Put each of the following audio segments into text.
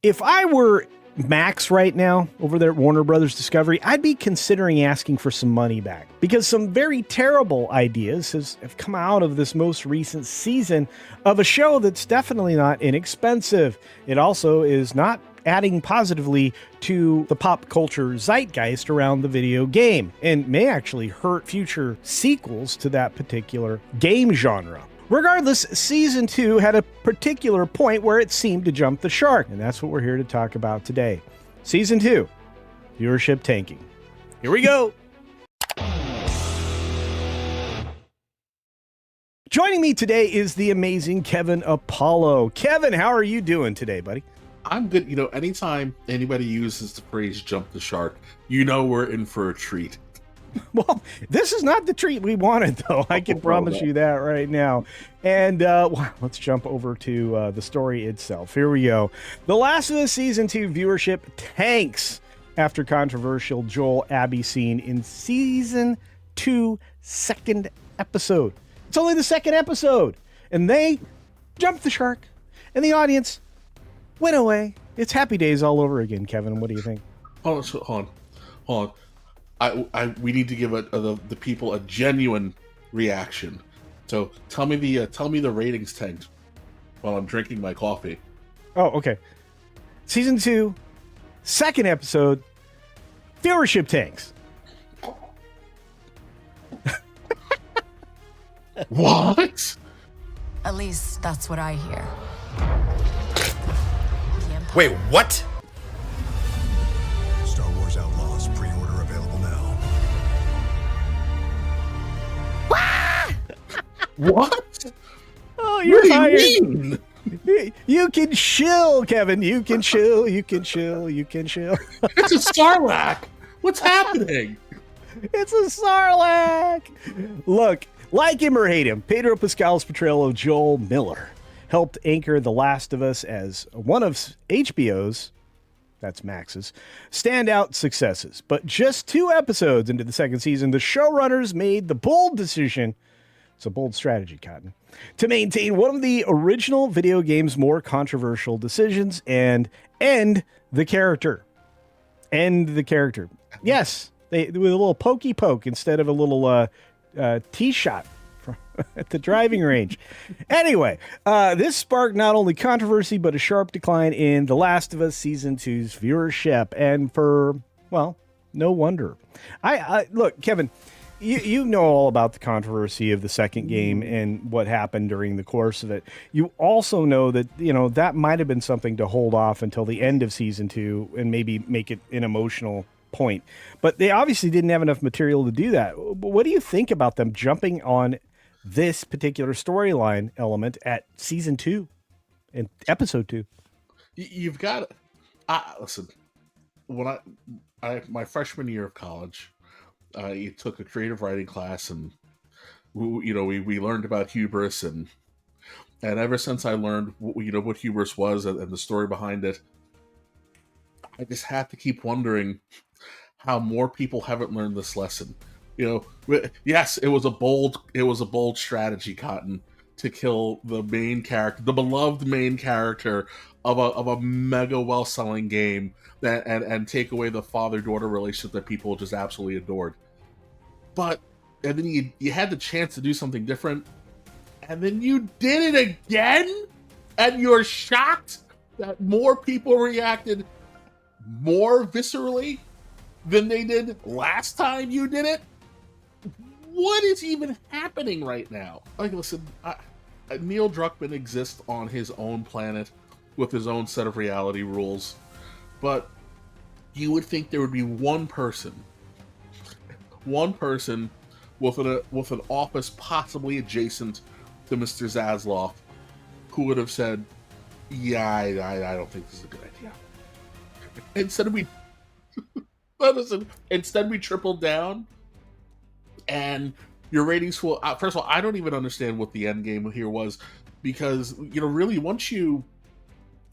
If I were Max right now over there at Warner Brothers Discovery, I'd be considering asking for some money back because some very terrible ideas have come out of this most recent season of a show that's definitely not inexpensive. It also is not adding positively to the pop culture zeitgeist around the video game and may actually hurt future sequels to that particular game genre. Regardless, Season 2 had a particular point where it seemed to jump the shark, and that's what we're here to talk about today. Season 2, viewership tanking. Here we go! Joining me today is the amazing Kevin Apollo. Kevin, how are you doing today, buddy? I'm good. You know, anytime anybody uses the phrase jump the shark, you know we're in for a treat. Well, this is not the treat we wanted, though. I can promise you that right now. And let's jump over to the story itself. Here we go. The Last of Us Season 2 viewership tanks after controversial Joel Abby scene in Season 2 second episode. It's only the second episode. And they jumped the shark. And the audience went away. It's happy days all over again, Kevin. What do you think? Hold on. We need to give the people a genuine reaction. So tell me the ratings tanked while I'm drinking my coffee. Oh, okay. Season 2, second episode, viewership tanks. What? At least that's what I hear. Wait, what? Star Wars Outlaws pre-order available now. What? Oh, you're What do you hired. mean? You can chill, Kevin. You can chill. You can chill. You can chill. It's a Sarlacc. What's happening? It's a Sarlacc. Look, like him or hate him, Pedro Pascal's portrayal of Joel Miller helped anchor The Last of Us as one of HBO's, that's Max's, standout successes. But just 2 episodes into the second season, the showrunners made the bold decision, it's a bold strategy, Cotton, to maintain one of the original video game's more controversial decisions and end the character. End the character. Yes, they with a little pokey poke instead of a little tee shot at the driving range. Anyway, this sparked not only controversy, but a sharp decline in The Last of Us Season 2's viewership. And well, no wonder. I look, Kevin, you know all about the controversy of the second game and what happened during the course of it. You also know that, that might have been something to hold off until the end of Season 2 and maybe make it an emotional point. But they obviously didn't have enough material to do that. What do you think about them jumping on this particular storyline element at Season 2 and Episode 2? You've got listen. When my freshman year of college, I took a creative writing class, and we learned about hubris, and ever since I learned what hubris was and the story behind it, I just have to keep wondering how more people haven't learned this lesson. Yes, it was a bold strategy, Cotton, to kill the main character, the beloved main character of a mega well-selling game, and take away the father-daughter relationship that people just absolutely adored. And then you had the chance to do something different, and then you did it again, and you're shocked that more people reacted more viscerally than they did last time you did it. What is even happening right now? Like, listen, Neil Druckmann exists on his own planet with his own set of reality rules, but you would think there would be one person with an office possibly adjacent to Mr. Zaslav who would have said, "Yeah, I don't think this is a good idea." Instead we tripled down, and your ratings will. First of all, I don't even understand what the end game here was, because really once you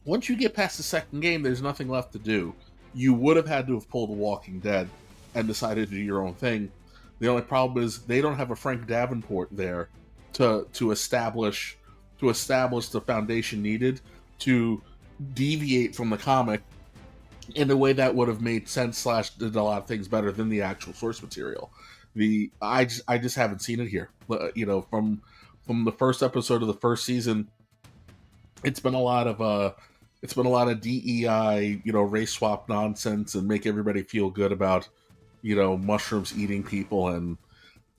get past the second game, there's nothing left to do. You would have had to have pulled The Walking Dead and decided to do your own thing. The only problem is they don't have a Frank Davenport there to establish the foundation needed to deviate from the comic in a way that would have made sense / did a lot of things better than the actual source material. I just haven't seen it here. From the first episode of the first season, it's been a lot of DEI, race swap nonsense and make everybody feel good about, mushrooms eating people. And,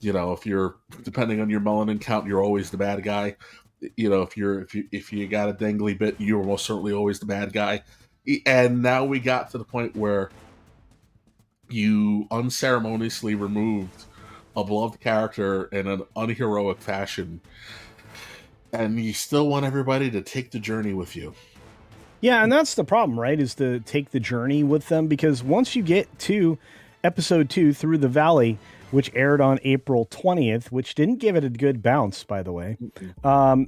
if you're, depending on your melanin count, you're always the bad guy. If you got a dangly bit, you're most certainly always the bad guy. And now we got to the point where you unceremoniously removed a beloved character in an unheroic fashion, and you still want everybody to take the journey with you. Yeah, and that's the problem, right? Is to take the journey with them, because once you get to episode 2, Through the Valley, which aired on April 20th, which didn't give it a good bounce, by the way.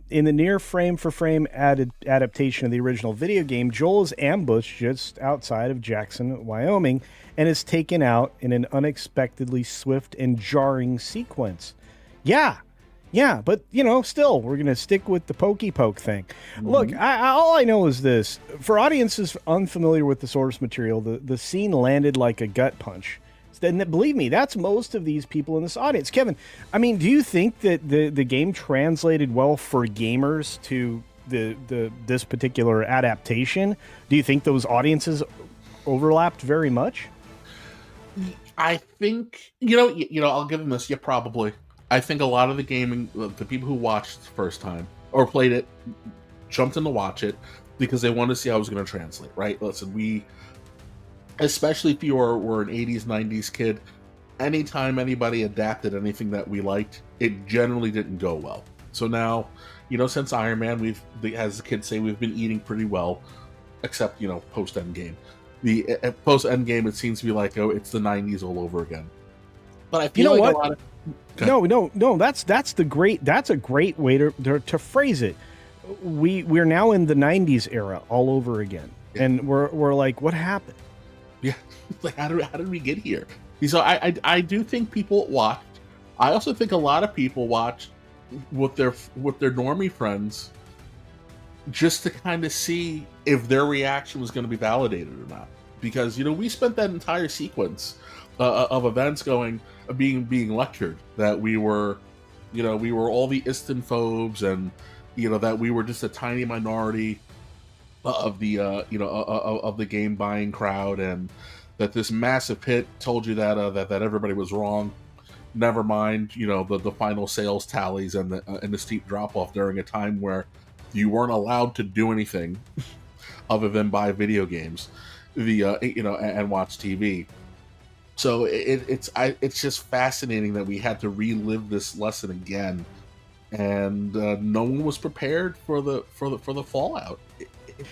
In the near frame-for-frame adaptation of the original video game, Joel is ambushed just outside of Jackson, Wyoming, and is taken out in an unexpectedly swift and jarring sequence. Yeah, but, still, we're going to stick with the pokey poke thing. Look, all I know is this. For audiences unfamiliar with the source material, the scene landed like a gut punch. And believe me, that's most of these people in this audience. Kevin, I mean, do you think that the game translated well for gamers to this particular adaptation? Do you think those audiences overlapped very much? I think, I'll give them this. Yeah, probably. I think a lot of the people who watched the first time or played it jumped in to watch it because they wanted to see how it was going to translate, right? Listen, especially if you were an 80s, 90s kid, anytime anybody adapted anything that we liked, it generally didn't go well. So now, since Iron Man, as the kids say, we've been eating pretty well, except, post-Endgame. The post-Endgame, it seems to be like, it's the 90s all over again. But I feel like a lot of... No, that's a great way to phrase it. We're now in the 90s era all over again. Yeah. And we're like, what happened? Yeah, like how did we get here? So I do think people watched. I also think a lot of people watched with their normie friends just to kind of see if their reaction was going to be validated or not. Because we spent that entire sequence of events being lectured that we were all the istinphobes and that we were just a tiny minority of the of the game buying crowd, and that this massive hit told you that everybody was wrong. Never mind, the final sales tallies and the steep drop off during a time where you weren't allowed to do anything other than buy video games, and watch TV. So it's just fascinating that we had to relive this lesson again, and no one was prepared for the fallout.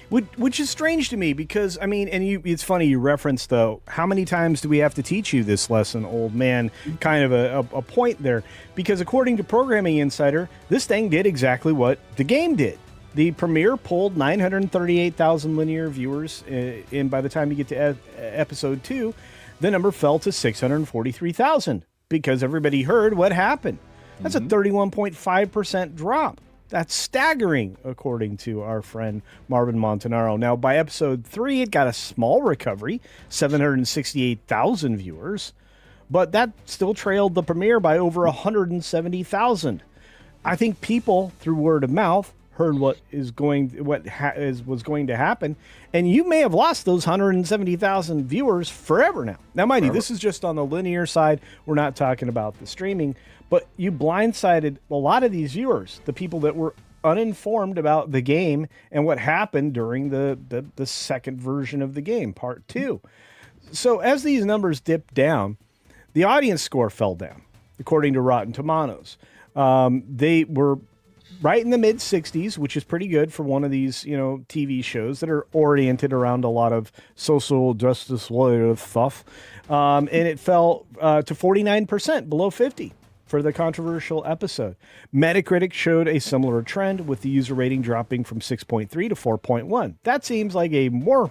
Which is strange to me because, I mean, and it's funny you referenced, though, how many times do we have to teach you this lesson, old man, kind of a point there. Because according to Programming Insider, this thing did exactly what the game did. The premiere pulled 938,000 linear viewers, and by the time you get to episode 2, the number fell to 643,000 because everybody heard what happened. That's a 31.5% drop. That's staggering, according to our friend Marvin Montanaro. Now, by episode 3, it got a small recovery, 768,000 viewers, but that still trailed the premiere by over 170,000. I think people, through word of mouth, heard what was going to happen, and you may have lost those 170,000 viewers forever now. Now, mind you, this is just on the linear side. We're not talking about the streaming, but you blindsided a lot of these viewers, the people that were uninformed about the game and what happened during the second version of the game, part 2. So as these numbers dipped down, the audience score fell down, according to Rotten Tomatoes. They were right in the mid-60s, which is pretty good for one of these, TV shows that are oriented around a lot of social justice stuff. And it fell to 49%, below 50 for the controversial episode. Metacritic showed a similar trend, with the user rating dropping from 6.3 to 4.1. That seems like a more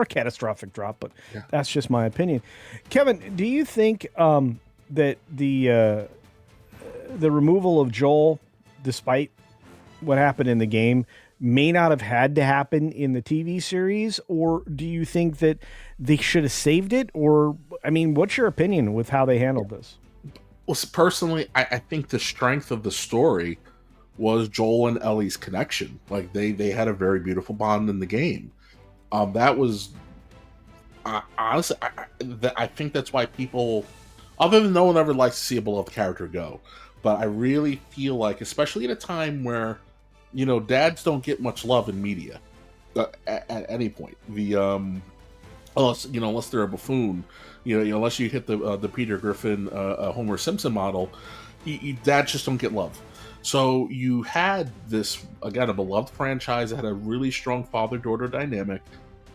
catastrophic drop, but that's just my opinion. Kevin, do you think that the removal of Joel, despite what happened in the game, may not have had to happen in the TV series, or do you think that they should have saved it? Or, I mean, what's your opinion with how they handled this? Well, personally, I think the strength of the story was Joel and Ellie's connection. Like they had a very beautiful bond in the game. That was honestly, I think that's why people, other than no one ever likes to see a beloved character go, but I really feel like, especially at a time where, you know, dads don't get much love in media at any point. Unless they're a buffoon, unless you hit the Peter Griffin, Homer Simpson model, dads just don't get love. So you had this, again, a beloved franchise that had a really strong father-daughter dynamic,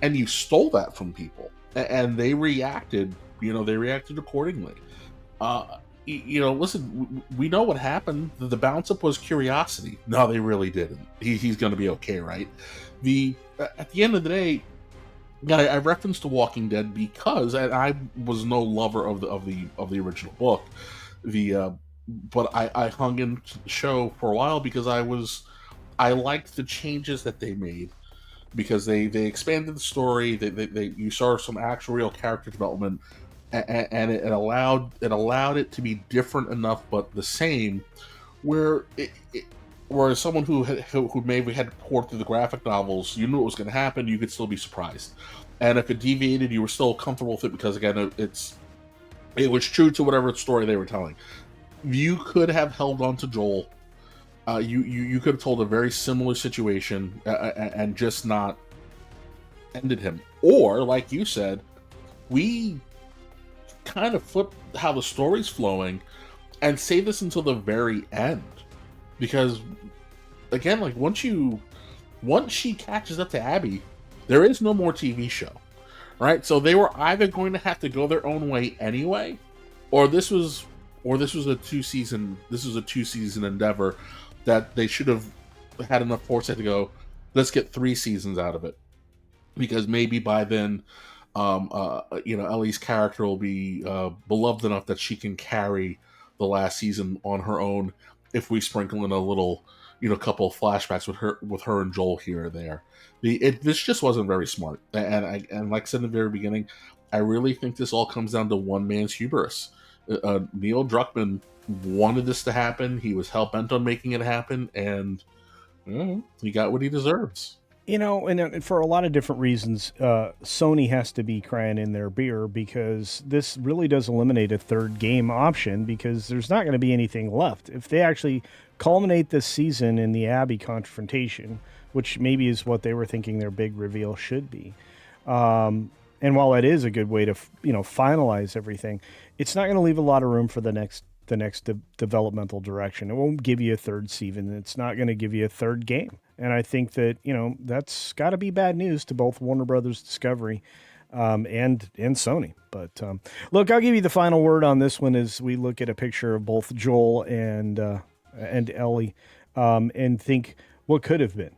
and you stole that from people, and they reacted. They reacted accordingly. Listen, we know what happened. The bounce up was curiosity. No, they really didn't. He's going to be okay, right? At the end of the day, I referenced The Walking Dead because I was no lover of the original book. But I hung in the show for a while because I liked the changes that they made, because they expanded the story. You saw some actual real character development, and it allowed it to be different enough but the same, where whereas someone who maybe had poured through the graphic novels, you knew what was going to happen, you could still be surprised, and if it deviated, you were still comfortable with it because, again, it was true to whatever story they were telling. You could have held on to Joel. You could have told a very similar situation and just not ended him. Or, like you said, we kind of flip how the story's flowing and save this until the very end. Because, again, like once she catches up to Abby, there is no more TV show, right? So they were either going to have to go their own way anyway, or this was a two-season endeavor that they should have had enough foresight to go, let's get 3 seasons out of it, because maybe by then, Ellie's character will be beloved enough that she can carry the last season on her own if we sprinkle in a little, couple of flashbacks with her and Joel here or there. This just wasn't very smart, and like I said in the very beginning, I really think this all comes down to one man's hubris. Neil Druckmann wanted this to happen. He was hell-bent on making it happen, and he got what he deserves. And for a lot of different reasons, Sony has to be crying in their beer, because this really does eliminate a third game option, because there's not going to be anything left. If they actually culminate this season in the Abby confrontation, which maybe is what they were thinking their big reveal should be, and while that is a good way to finalize everything, it's not going to leave a lot of room for the next developmental direction. It won't give you a third season. It's not going to give you a third game. And I think that, that's got to be bad news to both Warner Brothers Discovery and Sony. But look, I'll give you the final word on this one as we look at a picture of both Joel and Ellie and think what could have been.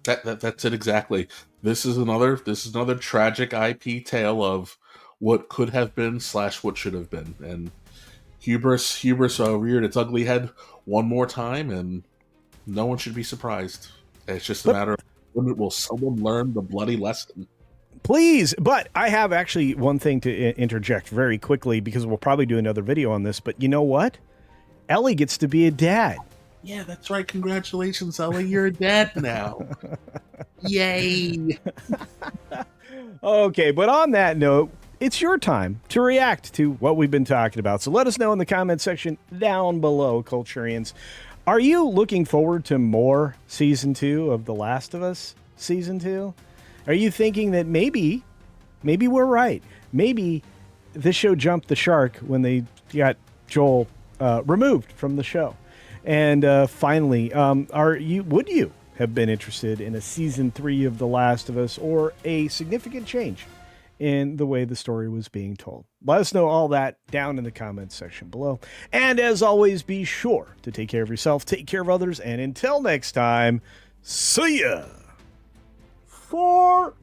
That's it exactly. This is another tragic IP tale of what could have been / what should have been. And Hubris reared its ugly head one more time, and no one should be surprised. It's just a matter of when will someone learn the bloody lesson. Please, but I have actually one thing to interject very quickly, because we'll probably do another video on this, but you know what? Ellie gets to be a dad. Yeah, that's right. Congratulations, Ellie. You're a dad now. Yay. Okay, but on that note, it's your time to react to what we've been talking about. So let us know in the comment section down below, Culturians. Are you looking forward to more Season 2 of The Last of Us Season 2? Are you thinking that maybe we're right? Maybe this show jumped the shark when they got Joel removed from the show? And finally, would you have been interested in a Season 3 of The Last of Us, or a significant change in the way the story was being told? Let us know all that down in the comments section below. And as always, be sure to take care of yourself, take care of others, and until next time, see ya! For